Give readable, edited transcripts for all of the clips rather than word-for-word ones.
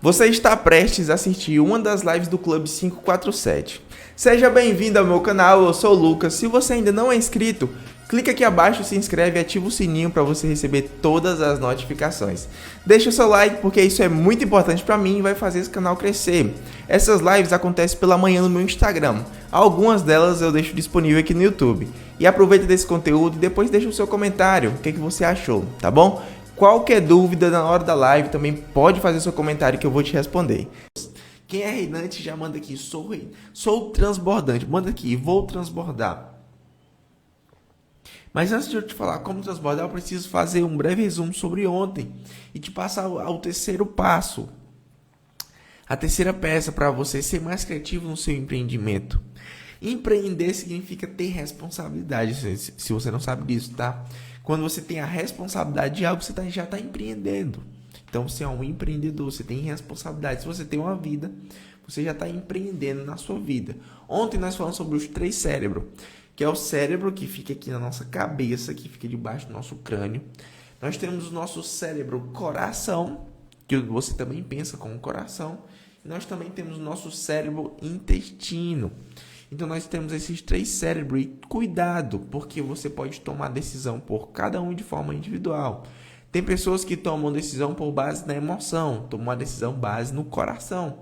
Você está prestes a assistir uma das lives do Clube 547. Seja bem-vindo ao meu canal, eu sou o Lucas. Se você ainda não é inscrito, clica aqui abaixo, se inscreve e ativa o sininho para você receber todas as notificações. Deixa o seu like porque isso é muito importante para mim e vai fazer esse canal crescer. Essas lives acontecem pela manhã no meu Instagram. Algumas delas eu deixo disponível aqui no YouTube. E aproveita desse conteúdo e depois deixa o seu comentário, o que você achou, tá bom? Qualquer dúvida na hora da live também pode fazer seu comentário que eu vou te responder. Quem é reinante já manda aqui, sou transbordante, manda aqui, vou transbordar. Mas antes de eu te falar como transbordar, eu preciso fazer um breve resumo sobre ontem e te passar ao terceiro passo. A terceira peça para você ser mais criativo no seu empreendimento. Empreender significa ter responsabilidade, se você não sabe disso, tá? Quando você tem a responsabilidade de algo, você já está empreendendo. Então, você é um empreendedor, você tem responsabilidade. Se você tem uma vida, você já está empreendendo na sua vida. Ontem nós falamos sobre os 3 cérebros, que é o cérebro que fica aqui na nossa cabeça, que fica debaixo do nosso crânio. Nós temos o nosso cérebro coração, que você também pensa como coração. E nós também temos o nosso cérebro intestino. Então, nós temos esses 3 cérebros e cuidado, porque você pode tomar decisão por cada um de forma individual. Tem pessoas que tomam decisão por base na emoção, tomam uma decisão base no coração.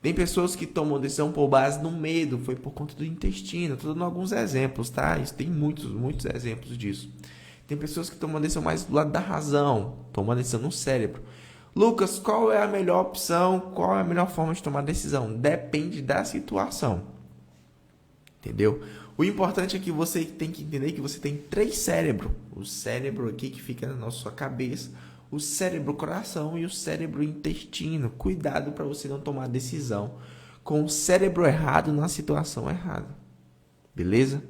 Tem pessoas que tomam decisão por base no medo, foi por conta do intestino. Estou dando alguns exemplos, tá? Isso tem muitos exemplos disso. Tem pessoas que tomam decisão mais do lado da razão, tomam decisão no cérebro. Lucas, qual é a melhor opção? Qual é a melhor forma de tomar decisão? Depende da situação. Entendeu? O importante é que você tem que entender que você tem 3 cérebros. O cérebro aqui que fica na sua cabeça, o cérebro coração e o cérebro intestino. Cuidado para você não tomar decisão com o cérebro errado na situação errada. Beleza?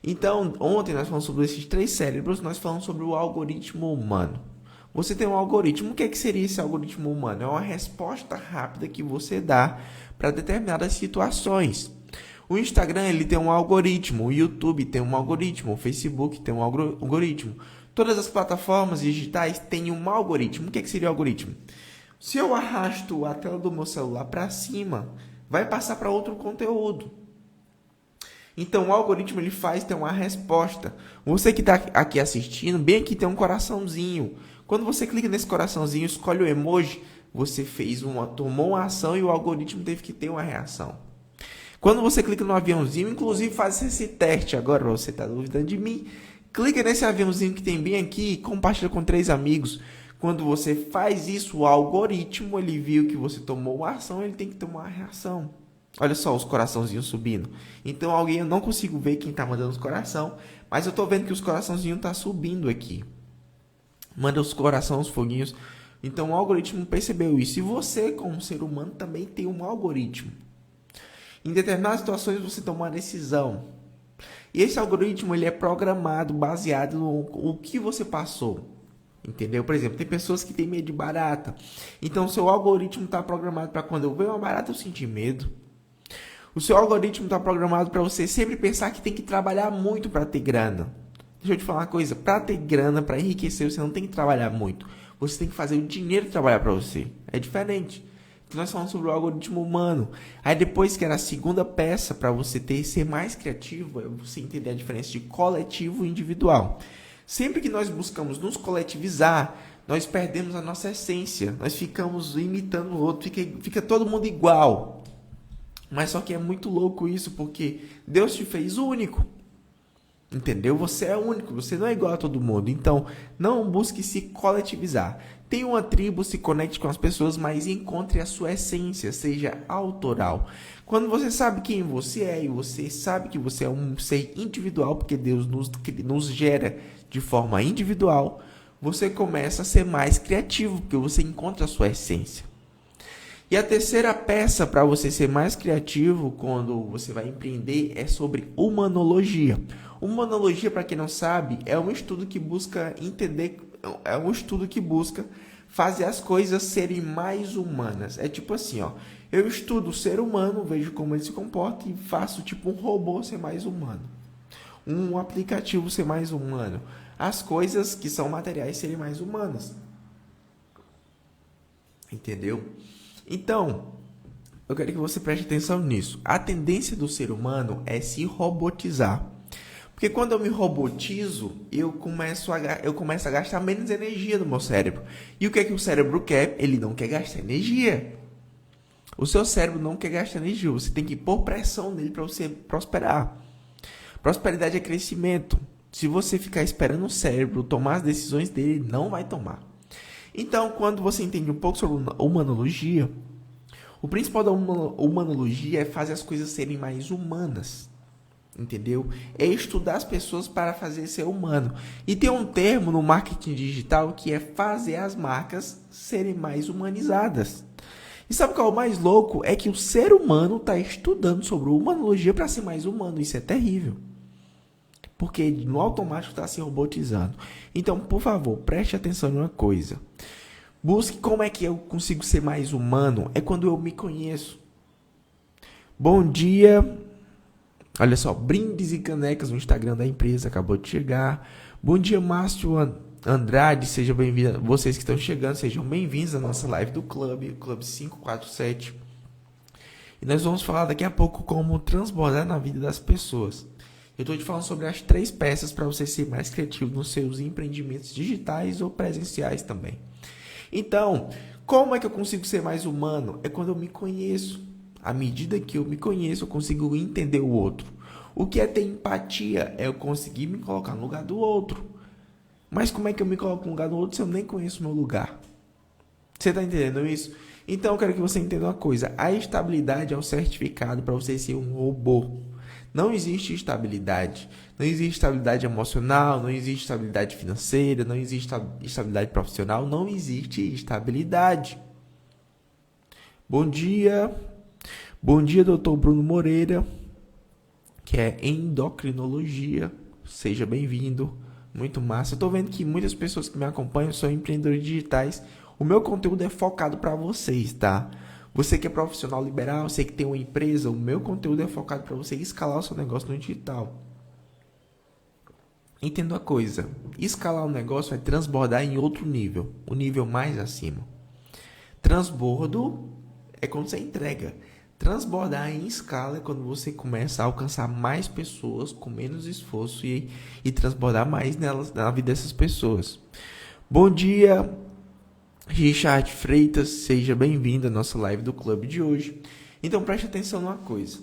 Então, ontem nós falamos sobre esses 3 cérebros, nós falamos sobre o algoritmo humano. Você tem um algoritmo, o que seria esse algoritmo humano? É uma resposta rápida que você dá para determinadas situações. O Instagram ele tem um algoritmo, o YouTube tem um algoritmo, o Facebook tem um algoritmo. Todas as plataformas digitais têm um algoritmo. O que seria o algoritmo? Se eu arrasto a tela do meu celular para cima, vai passar para outro conteúdo. Então o algoritmo ele faz ter uma resposta. Você que está aqui assistindo, bem aqui tem um coraçãozinho. Quando você clica nesse coraçãozinho, escolhe o emoji, você tomou uma ação e o algoritmo teve que ter uma reação. Quando você clica no aviãozinho, inclusive faz esse teste agora, para você estar duvidando de mim. Clica nesse aviãozinho que tem bem aqui e compartilha com 3 amigos. Quando você faz isso, o algoritmo, ele viu que você tomou uma ação, ele tem que tomar uma reação. Olha só os coraçãozinhos subindo. Então, eu não consigo ver quem está mandando os coração, mas eu estou vendo que os coraçãozinhos estão subindo aqui. Manda os corações, os foguinhos. Então, o algoritmo percebeu isso. E você, como ser humano, também tem um algoritmo. Em determinadas situações você toma uma decisão. E esse algoritmo ele é programado baseado no que você passou. Entendeu? Por exemplo, tem pessoas que têm medo de barata. Então o seu algoritmo está programado para quando eu ver uma barata eu sentir medo. O seu algoritmo está programado para você sempre pensar que tem que trabalhar muito para ter grana. Deixa eu te falar uma coisa. Para ter grana, para enriquecer, você não tem que trabalhar muito. Você tem que fazer o dinheiro trabalhar para você. É diferente. Nós falamos sobre o algoritmo humano. Aí depois que era a segunda peça para você ser mais criativo, é você entender a diferença de coletivo e individual. Sempre que nós buscamos nos coletivizar, nós perdemos a nossa essência. Nós ficamos imitando o outro, fica todo mundo igual. Mas só que é muito louco isso, porque Deus te fez único. Entendeu? Você é único, você não é igual a todo mundo. Então, não busque se coletivizar. Tenha uma tribo, se conecte com as pessoas, mas encontre a sua essência, seja autoral. Quando você sabe quem você é e você sabe que você é um ser individual, porque Deus nos gera de forma individual, você começa a ser mais criativo, porque você encontra a sua essência. E a terceira peça para você ser mais criativo quando você vai empreender é sobre humanologia. Humanologia, para quem não sabe, é um estudo que busca fazer as coisas serem mais humanas. É tipo assim, ó, eu estudo o ser humano, vejo como ele se comporta e faço tipo um robô ser mais humano. Um aplicativo ser mais humano. As coisas que são materiais serem mais humanas. Entendeu? Então, eu quero que você preste atenção nisso. A tendência do ser humano é se robotizar. Porque quando eu me robotizo, eu começo a gastar menos energia do meu cérebro. E o que é que o cérebro quer? Ele não quer gastar energia. O seu cérebro não quer gastar energia. Você tem que pôr pressão nele para você prosperar. Prosperidade é crescimento. Se você ficar esperando o cérebro tomar as decisões dele, ele não vai tomar. Então, quando você entende um pouco sobre humanologia, o principal da humanologia é fazer as coisas serem mais humanas. Entendeu? É estudar as pessoas para fazer ser humano. E tem um termo no marketing digital que é fazer as marcas serem mais humanizadas. E sabe qual é o mais louco? É que o ser humano está estudando sobre humanologia para ser mais humano. Isso é terrível. Porque no automático está se robotizando. Então, por favor, preste atenção em uma coisa. Busque como é que eu consigo ser mais humano. É quando eu me conheço. Bom dia. Olha só, brindes e canecas no Instagram da empresa, acabou de chegar. Bom dia, Márcio Andrade, seja bem-vindo. Vocês que estão chegando, sejam bem-vindos à nossa live do Clube 547. E nós vamos falar daqui a pouco como transbordar na vida das pessoas. Eu estou te falando sobre as 3 peças para você ser mais criativo nos seus empreendimentos digitais ou presenciais também. Então, como é que eu consigo ser mais humano? É quando eu me conheço. À medida que eu me conheço, eu consigo entender o outro. O que é ter empatia? É eu conseguir me colocar no lugar do outro. Mas como é que eu me coloco no lugar do outro se eu nem conheço o meu lugar? Você está entendendo isso? Então eu quero que você entenda uma coisa. A estabilidade é o certificado para você ser um robô. Não existe estabilidade. Não existe estabilidade emocional, não existe estabilidade financeira, não existe estabilidade profissional, não existe estabilidade. Bom dia. Bom dia, doutor Bruno Moreira, que é endocrinologia. Seja bem-vindo. Muito massa. Eu tô vendo que muitas pessoas que me acompanham são empreendedores digitais. O meu conteúdo é focado para vocês, tá? Você que é profissional liberal, você que tem uma empresa, o meu conteúdo é focado para você escalar o seu negócio no digital. Entenda uma coisa. Escalar o negócio é transbordar em outro nível. O nível mais acima. Transbordo é quando você entrega. Transbordar em escala é quando você começa a alcançar mais pessoas com menos esforço e transbordar mais na vida dessas pessoas. Bom dia, Richard Freitas, seja bem-vindo à nossa live do clube de hoje. Então preste atenção numa coisa.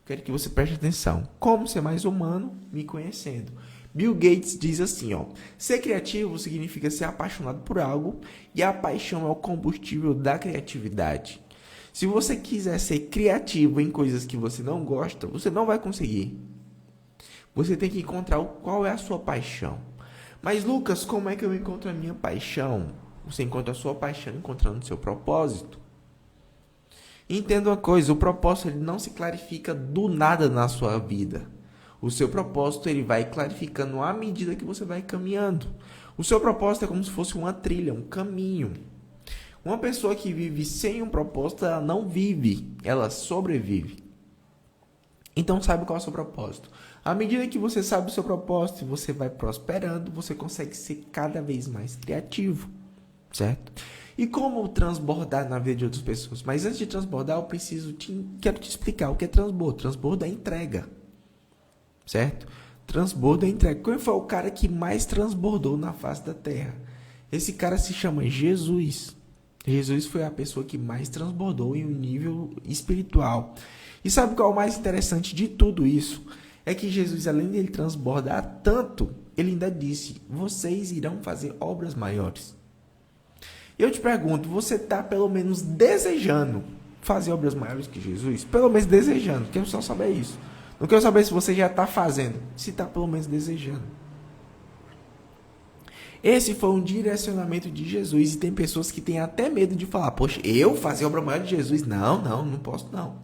Quero que você preste atenção. Como ser mais humano? Me conhecendo. Bill Gates diz assim, ó: ser criativo significa ser apaixonado por algo e a paixão é o combustível da criatividade. Se você quiser ser criativo em coisas que você não gosta, você não vai conseguir. Você tem que encontrar qual é a sua paixão. Mas, Lucas, como é que eu encontro a minha paixão? Você encontra a sua paixão encontrando o seu propósito. Entenda uma coisa, o propósito ele não se clarifica do nada na sua vida. O seu propósito ele vai clarificando à medida que você vai caminhando. O seu propósito é como se fosse uma trilha, um caminho. Uma pessoa que vive sem um propósito, ela não vive, ela sobrevive. Então, sabe qual é o seu propósito. À medida que você sabe o seu propósito, você vai prosperando, você consegue ser cada vez mais criativo, certo? E como transbordar na vida de outras pessoas? Mas antes de transbordar, quero te explicar o que é transbordo. Transbordo é entrega, certo? Transbordo é entrega. Quem foi o cara que mais transbordou na face da terra? Esse cara se chama Jesus. Jesus foi a pessoa que mais transbordou em um nível espiritual. E sabe qual é o mais interessante de tudo isso? É que Jesus, além de ele transbordar tanto, ele ainda disse: vocês irão fazer obras maiores. Eu te pergunto, você está pelo menos desejando fazer obras maiores que Jesus? Pelo menos desejando, quero só saber isso. Não quero saber se você já está fazendo, se está pelo menos desejando. Esse foi um direcionamento de Jesus e tem pessoas que têm até medo de falar: poxa, eu fazer obra maior de Jesus? Não posso não.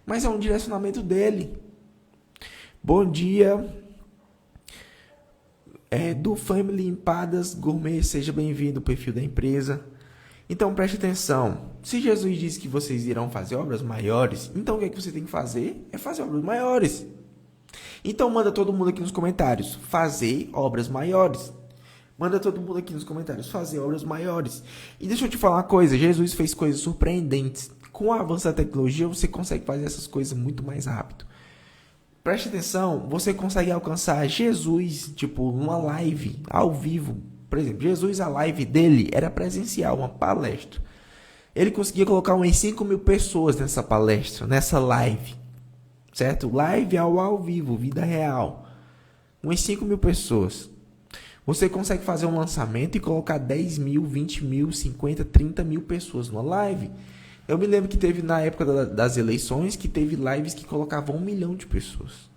Mas é um direcionamento dele. Bom dia, do Family Empadas Gourmet, seja bem-vindo ao perfil da empresa. Então preste atenção, se Jesus disse que vocês irão fazer obras maiores, então o que é que você tem que fazer? É fazer obras maiores. Então manda todo mundo aqui nos comentários, fazer obras maiores. Manda todo mundo aqui nos comentários fazer obras maiores. E deixa eu te falar uma coisa, Jesus fez coisas surpreendentes. Com o avanço da tecnologia, você consegue fazer essas coisas muito mais rápido. Preste atenção, você consegue alcançar Jesus, tipo, numa live, ao vivo. Por exemplo, Jesus, a live dele era presencial, uma palestra. Ele conseguia colocar umas 5 mil pessoas nessa palestra, nessa live. Certo? Live ao vivo, vida real. Umas 5 mil pessoas. Você consegue fazer um lançamento e colocar 10 mil, 20 mil, 50, 30 mil pessoas numa live. Eu me lembro que teve na época das eleições, que teve lives que colocavam 1 milhão de pessoas.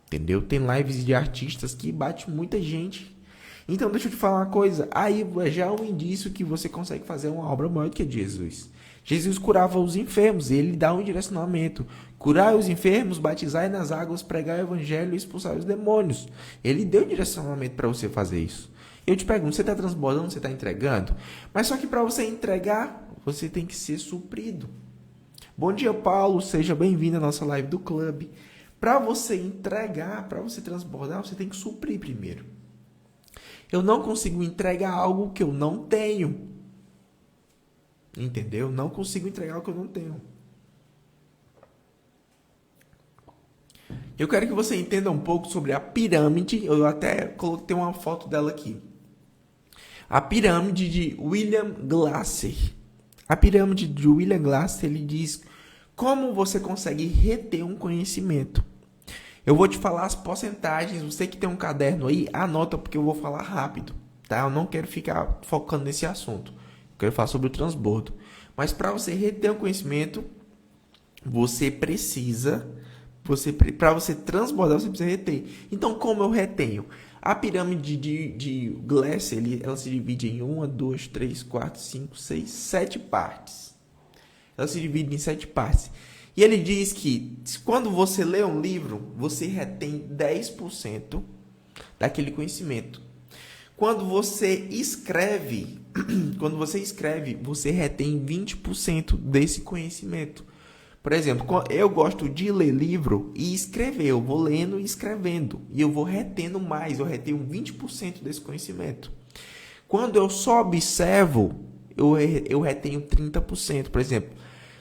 Entendeu? Tem lives de artistas que bate muita gente. Então deixa eu te falar uma coisa. Aí já é um indício que você consegue fazer uma obra maior do que a de Jesus. Jesus curava os enfermos, ele dá um direcionamento. Curar os enfermos, batizar nas águas, pregar o evangelho e expulsar os demônios. Ele deu um direcionamento para você fazer isso. Eu te pergunto, você está transbordando, você está entregando? Mas só que para você entregar, você tem que ser suprido. Bom dia, Paulo. Seja bem-vindo à nossa live do clube. Para você entregar, para você transbordar, você tem que suprir primeiro. Eu não consigo entregar algo que eu não tenho. Entendeu? Não consigo entregar o que eu não tenho. Eu quero que você entenda um pouco sobre a pirâmide. Eu até coloquei uma foto dela aqui. A pirâmide de William Glasser. A pirâmide de William Glasser, ele diz como você consegue reter um conhecimento. Eu vou te falar as porcentagens. Você que tem um caderno aí, anota porque eu vou falar rápido. Tá? Eu não quero ficar focando nesse assunto. Eu quero falar sobre o transbordo. Mas para você reter o conhecimento, você precisa... Para você transbordar, você precisa reter. Então, como eu retenho? A pirâmide de Glasser, ela se divide em 1, 2, 3, 4, 5, 6, 7 partes. Ela se divide em 7 partes. E ele diz que quando você lê um livro, você retém 10% daquele conhecimento. Quando você escreve, você retém 20% desse conhecimento. Por exemplo, eu gosto de ler livro e escrever. Eu vou lendo e escrevendo. E eu vou retendo mais. Eu retenho 20% desse conhecimento. Quando eu só observo, eu retenho 30%. Por exemplo,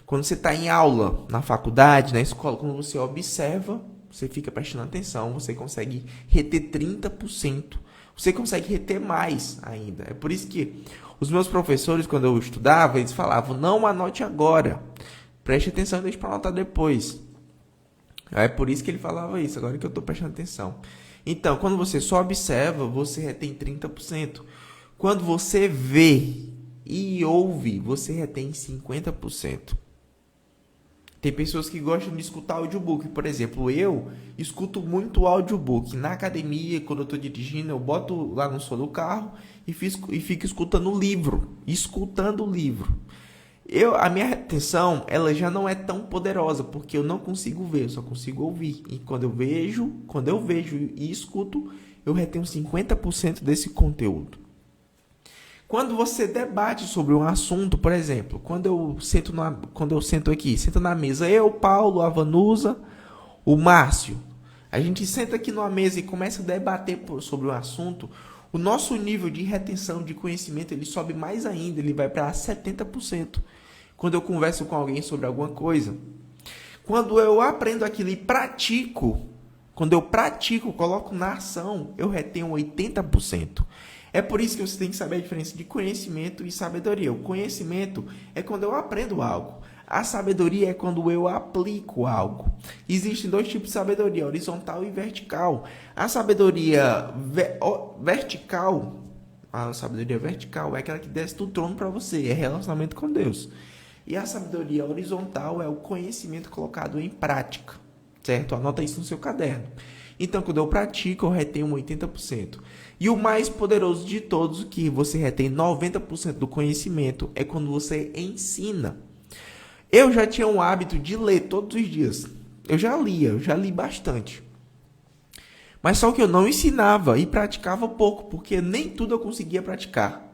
quando você está em aula, na faculdade, na escola, quando você observa, você fica prestando atenção, você consegue reter 30%. Você consegue reter mais ainda. É por isso que os meus professores, quando eu estudava, eles falavam, não anote agora. Preste atenção e deixe para anotar depois. É por isso que ele falava isso, agora que eu estou prestando atenção. Então, quando você só observa, você retém 30%. Quando você vê e ouve, você retém 50%. Tem pessoas que gostam de escutar audiobook. Por exemplo, eu escuto muito audiobook. Na academia, quando eu estou dirigindo, eu boto lá no som do carro e fico escutando o livro. Escutando o livro. A minha retenção, ela já não é tão poderosa, porque eu não consigo ver, eu só consigo ouvir. E quando eu vejo e escuto, eu retenho 50% desse conteúdo. Quando você debate sobre um assunto, por exemplo, quando eu sento na mesa, eu, Paulo, a Vanusa, o Márcio, a gente senta aqui numa mesa e começa a debater sobre um assunto, o nosso nível de retenção de conhecimento, ele sobe mais ainda, ele vai para 70%. Quando eu converso com alguém sobre alguma coisa. Quando eu aprendo aquilo e pratico, coloco na ação, eu retenho 80%. É por isso que você tem que saber a diferença de conhecimento e sabedoria. O conhecimento é quando eu aprendo algo. A sabedoria é quando eu aplico algo. Existem 2 tipos de sabedoria, horizontal e vertical. A sabedoria vertical é aquela que desce do trono para você, é relacionamento com Deus. E a sabedoria horizontal é o conhecimento colocado em prática, certo? Anota isso no seu caderno. Então, quando eu pratico, eu retenho 80%. E o mais poderoso de todos, que você retém 90% do conhecimento, é quando você ensina. Eu já tinha um hábito de ler todos os dias. Eu já li bastante. Mas só que eu não ensinava e praticava pouco, porque nem tudo eu conseguia praticar.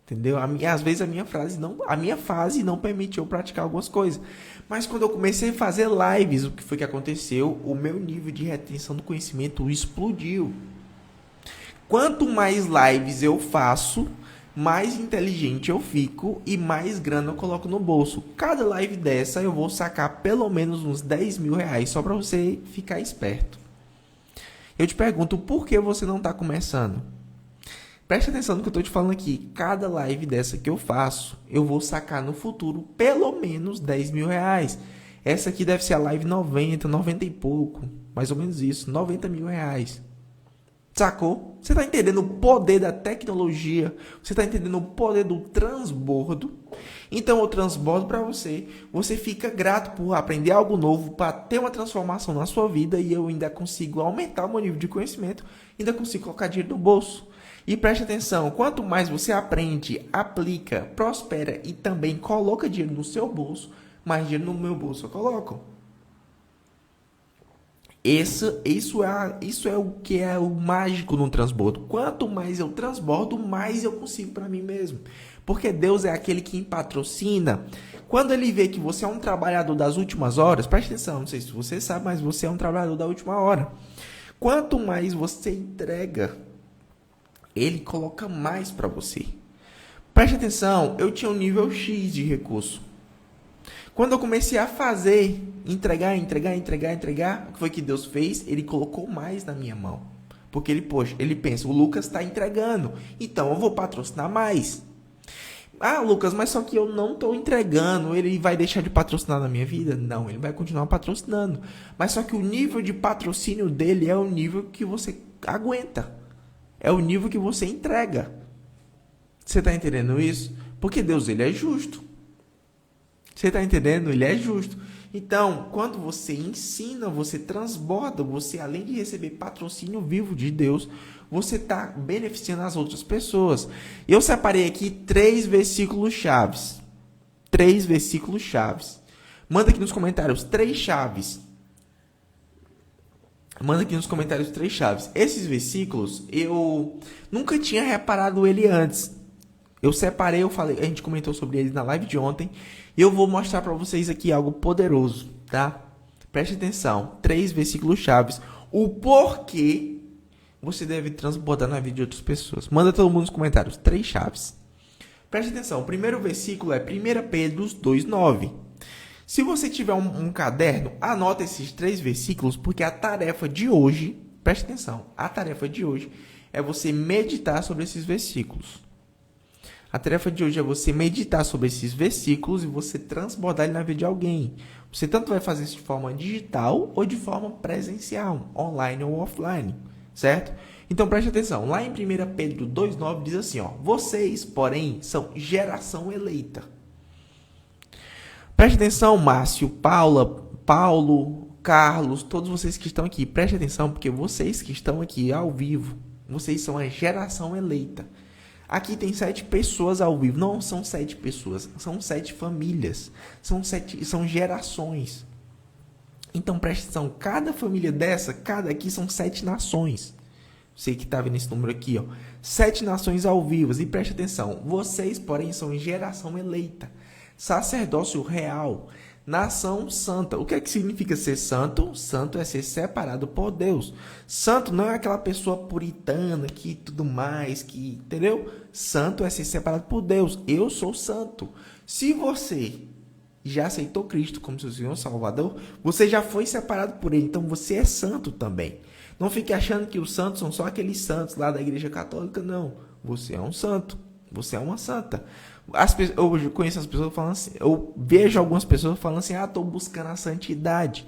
Entendeu? Às vezes a minha fase não permitiu eu praticar algumas coisas. Mas quando eu comecei a fazer lives, o que foi que aconteceu? O meu nível de retenção do conhecimento explodiu. Quanto mais lives eu faço, mais inteligente eu fico e mais grana eu coloco no bolso. Cada live dessa eu vou sacar pelo menos uns 10 mil reais, só para você ficar esperto. Eu te pergunto, por que você não está começando? Preste atenção no que eu estou te falando aqui. Cada live dessa que eu faço, eu vou sacar no futuro pelo menos 10 mil reais. Essa aqui deve ser a live 90 e pouco. Mais ou menos isso, 90 mil reais. Sacou? Você está entendendo o poder da tecnologia? Você está entendendo o poder do transbordo? Então eu transbordo para você. Você fica grato por aprender algo novo, para ter uma transformação na sua vida, e eu ainda consigo aumentar o meu nível de conhecimento, ainda consigo colocar dinheiro no bolso. E preste atenção, quanto mais você aprende, aplica, prospera e também coloca dinheiro no seu bolso, mais dinheiro no meu bolso eu coloco. Isso é o que é o mágico no transbordo. Quanto mais eu transbordo, mais eu consigo para mim mesmo. Porque Deus é aquele que patrocina. Quando ele vê que você é um trabalhador das últimas horas, preste atenção, não sei se você sabe, mas você é um trabalhador da última hora. Quanto mais você entrega, ele coloca mais para você. Preste atenção, eu tinha um nível X de recurso. Quando eu comecei a fazer, entregar, o que foi que Deus fez? Ele colocou mais na minha mão. Porque ele pensa, o Lucas está entregando, então eu vou patrocinar mais. Ah, Lucas, mas só que eu não estou entregando, ele vai deixar de patrocinar na minha vida? Não, ele vai continuar patrocinando. Mas só que o nível de patrocínio dele é o nível que você aguenta. É o nível que você entrega. Você está entendendo isso? Porque Deus, ele é justo. Você está entendendo? Ele é justo. Então, quando você ensina, você transborda, você, além de receber patrocínio vivo de Deus, você está beneficiando as outras pessoas. Eu separei aqui 3 versículos chaves. 3 versículos chaves. Manda aqui nos comentários 3 chaves. Manda aqui nos comentários 3 chaves. Esses versículos, eu nunca tinha reparado ele antes. Eu separei, eu falei, a gente comentou sobre eles na live de ontem. E eu vou mostrar para vocês aqui algo poderoso, tá? Preste atenção. 3 versículos chaves. O porquê você deve transbordar na vida de outras pessoas. Manda todo mundo nos comentários. 3 chaves. Preste atenção. O primeiro versículo é 1 Pedro 2,9. Se você tiver um caderno, anota esses 3 versículos, porque a tarefa de hoje, preste atenção, a tarefa de hoje é você meditar sobre esses versículos. A tarefa de hoje é você meditar sobre esses versículos e você transbordar ele na vida de alguém. Você tanto vai fazer isso de forma digital ou de forma presencial, online ou offline, certo? Então preste atenção, lá em 1 Pedro 2,9 diz assim, ó, vocês, porém, são geração eleita. Preste atenção, Márcio, Paulo, Carlos, todos vocês que estão aqui, preste atenção, porque vocês que estão aqui ao vivo, vocês são a geração eleita. Aqui tem 7 pessoas ao vivo. Não são 7 pessoas, são 7 famílias. São gerações. Então preste atenção, cada família dessa, cada aqui são 7 nações. Você que está vendo esse número aqui, ó. 7 nações ao vivo. E preste atenção, vocês, porém, são geração eleita. Sacerdócio real. Nação santa. O que é que significa ser santo? Santo é ser separado por Deus. Santo não é aquela pessoa puritana que tudo mais, que, entendeu? Santo é ser separado por Deus. Eu sou santo. Se você já aceitou Cristo como seu Senhor Salvador, você já foi separado por Ele. Então você é santo também. Não fique achando que os santos são só aqueles santos lá da Igreja Católica, não. Você é um santo. Você é uma santa. Eu conheço as pessoas falando assim, eu vejo algumas pessoas falando assim, estou buscando a santidade.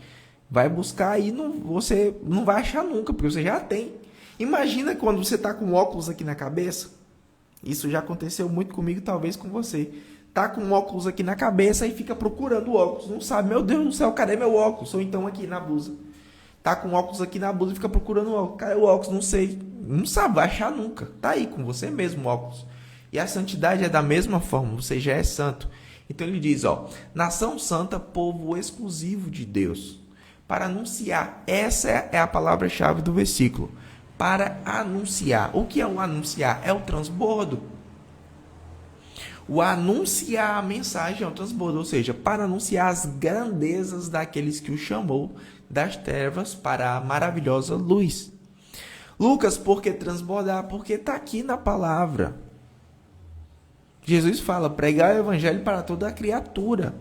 Vai buscar aí, você não vai achar nunca, porque você já tem. Imagina quando você está com óculos aqui na cabeça. Isso já aconteceu muito comigo, talvez com você. Tá com óculos aqui na cabeça e fica procurando o óculos. Não sabe, meu Deus do céu, cadê meu óculos? Ou então aqui na blusa. Tá com óculos aqui na blusa e fica procurando o óculos. Cadê o óculos? Não sei. Não sabe, vai achar nunca. Tá aí com você mesmo o óculos. E a santidade é da mesma forma, você já é santo. Então ele diz, ó, nação santa, povo exclusivo de Deus. Para anunciar, essa é a palavra-chave do versículo. Para anunciar. O que é o anunciar? É o transbordo. O anunciar a mensagem é o transbordo, ou seja, para anunciar as grandezas daqueles que o chamou das trevas para a maravilhosa luz. Lucas, por que transbordar? Porque está aqui na palavra. Jesus fala, pregar o evangelho para toda a criatura.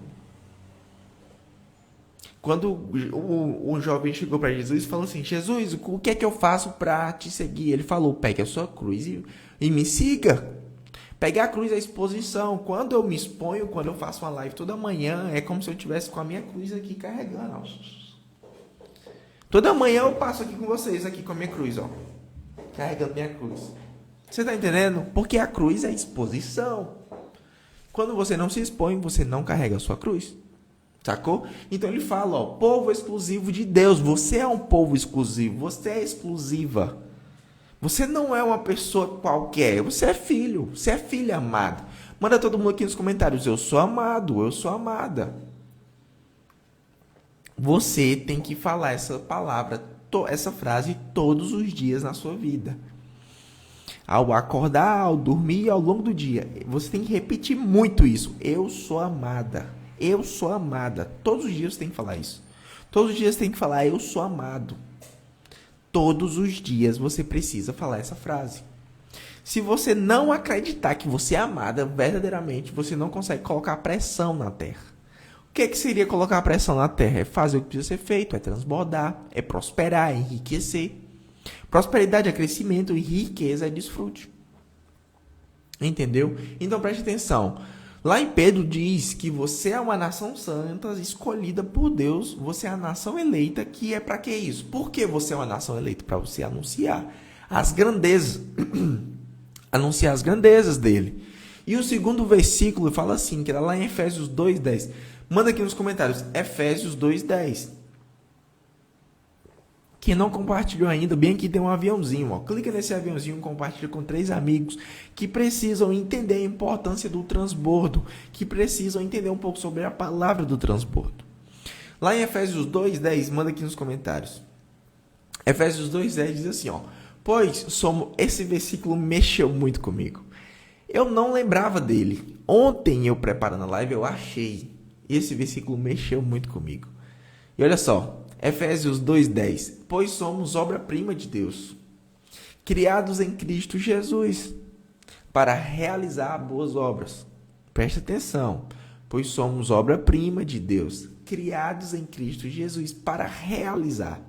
Quando o jovem chegou para Jesus e falou assim, Jesus, o que é que eu faço para te seguir? Ele falou, pegue a sua cruz e me siga. Pegar a cruz é exposição. Quando eu me exponho, quando eu faço uma live toda manhã, é como se eu estivesse com a minha cruz aqui carregando. Ó. Toda manhã eu passo aqui com vocês, aqui com a minha cruz, ó. Carregando minha cruz. Você está entendendo? Porque a cruz é exposição. Quando você não se expõe, você não carrega a sua cruz. Sacou? Então ele fala, ó, povo exclusivo de Deus. Você é um povo exclusivo. Você é exclusiva. Você não é uma pessoa qualquer. Você é filho. Você é filha amada. Manda todo mundo aqui nos comentários. Eu sou amado. Eu sou amada. Você tem que falar essa palavra, essa frase todos os dias na sua vida. Ao acordar, ao dormir, ao longo do dia. Você tem que repetir muito isso. Eu sou amada. Eu sou amada. Todos os dias você tem que falar isso. Todos os dias você tem que falar, eu sou amado. Todos os dias você precisa falar essa frase. Se você não acreditar que você é amada verdadeiramente, você não consegue colocar pressão na terra. O que seria colocar pressão na terra? É fazer o que precisa ser feito, é transbordar, é prosperar, é enriquecer. Prosperidade é crescimento e riqueza é desfrute. Entendeu? Então preste atenção. Lá em Pedro diz que você é uma nação santa, escolhida por Deus. Você é a nação eleita, que é para que isso? Por que você é uma nação eleita? Para você anunciar as grandezas. Anunciar as grandezas dele. E o segundo versículo fala assim, que era lá em Efésios 2:10. Manda aqui nos comentários, Efésios 2:10. Quem não compartilhou ainda, bem aqui tem um aviãozinho, ó. Clica nesse aviãozinho, compartilha com 3 amigos que precisam entender a importância do transbordo, que precisam entender um pouco sobre a palavra do transbordo. Lá em Efésios 2:10, manda aqui nos comentários. Efésios 2:10 diz assim, ó. Pois esse versículo mexeu muito comigo. Eu não lembrava dele. Ontem eu preparando a live, eu achei. Esse versículo mexeu muito comigo. E olha só. Efésios 2:10. Pois somos obra-prima de Deus, criados em Cristo Jesus, para realizar boas obras. Preste atenção. Pois somos obra-prima de Deus, criados em Cristo Jesus, para realizar.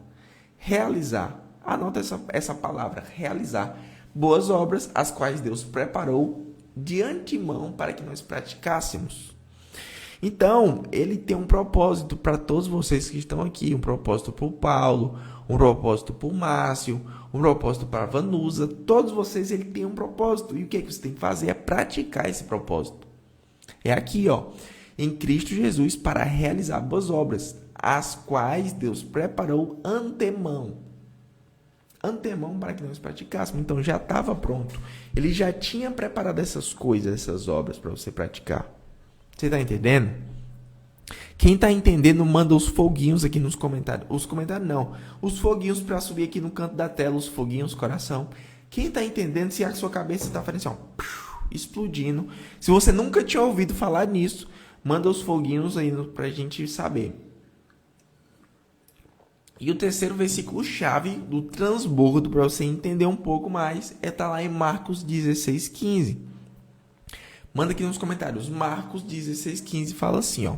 Realizar. Anota essa palavra, realizar. Boas obras, as quais Deus preparou de antemão para que nós praticássemos. Então, ele tem um propósito para todos vocês que estão aqui, um propósito para o Paulo, um propósito para o Márcio, um propósito para a Vanusa, todos vocês ele tem um propósito, e o que você tem que fazer é praticar esse propósito. É aqui, ó, em Cristo Jesus para realizar boas obras, as quais Deus preparou antemão para que nós praticássemos. Então, já estava pronto, ele já tinha preparado essas coisas, essas obras para você praticar. Você tá entendendo? Quem tá entendendo, manda os foguinhos aqui nos comentários. Os comentários não. Os foguinhos para subir aqui no canto da tela. Os foguinhos, coração. Quem tá entendendo, se a sua cabeça tá fazendo assim, ó, explodindo. Se você nunca tinha ouvido falar nisso, manda os foguinhos aí pra gente saber. E o terceiro versículo chave do transbordo, para você entender um pouco mais, tá lá em Marcos 16:15. Manda aqui nos comentários. Marcos 16:15 fala assim, ó.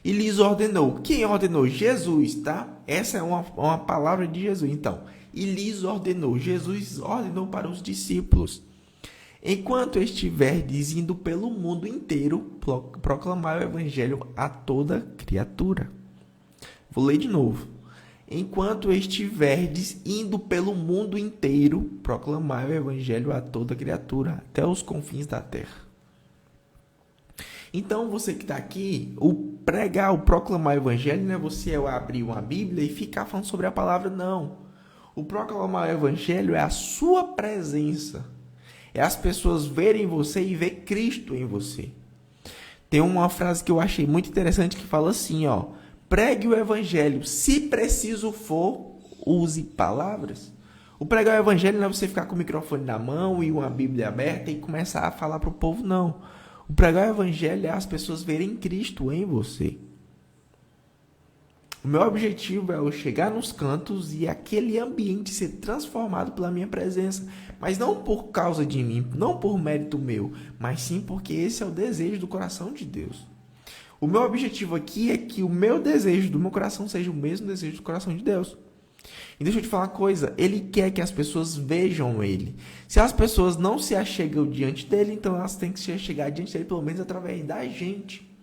E lhes ordenou. Quem ordenou? Jesus, tá? Essa é uma palavra de Jesus. Então, e lhes ordenou. Jesus ordenou para os discípulos. Enquanto estiverdes indo pelo mundo inteiro, proclamar o evangelho a toda criatura. Vou ler de novo. Enquanto estiverdes indo pelo mundo inteiro, proclamar o evangelho a toda criatura, até os confins da terra. Então, você que está aqui, o pregar, o proclamar o evangelho, não é você abrir uma Bíblia e ficar falando sobre a palavra, não. O proclamar o evangelho é a sua presença. É as pessoas verem você e ver Cristo em você. Tem uma frase que eu achei muito interessante que fala assim, ó. Pregue o evangelho. Se preciso for, use palavras. O pregar o evangelho não é você ficar com o microfone na mão e uma Bíblia aberta e começar a falar para o povo, não. O pregar o evangelho é as pessoas verem Cristo em você. O meu objetivo é eu chegar nos cantos e aquele ambiente ser transformado pela minha presença, mas não por causa de mim, não por mérito meu, mas sim porque esse é o desejo do coração de Deus. O meu objetivo aqui é que o meu desejo do meu coração seja o mesmo desejo do coração de Deus. E deixa eu te falar uma coisa, ele quer que as pessoas vejam ele. Se as pessoas não se achegam diante dele, então elas têm que se achegar diante dele pelo menos através da gente.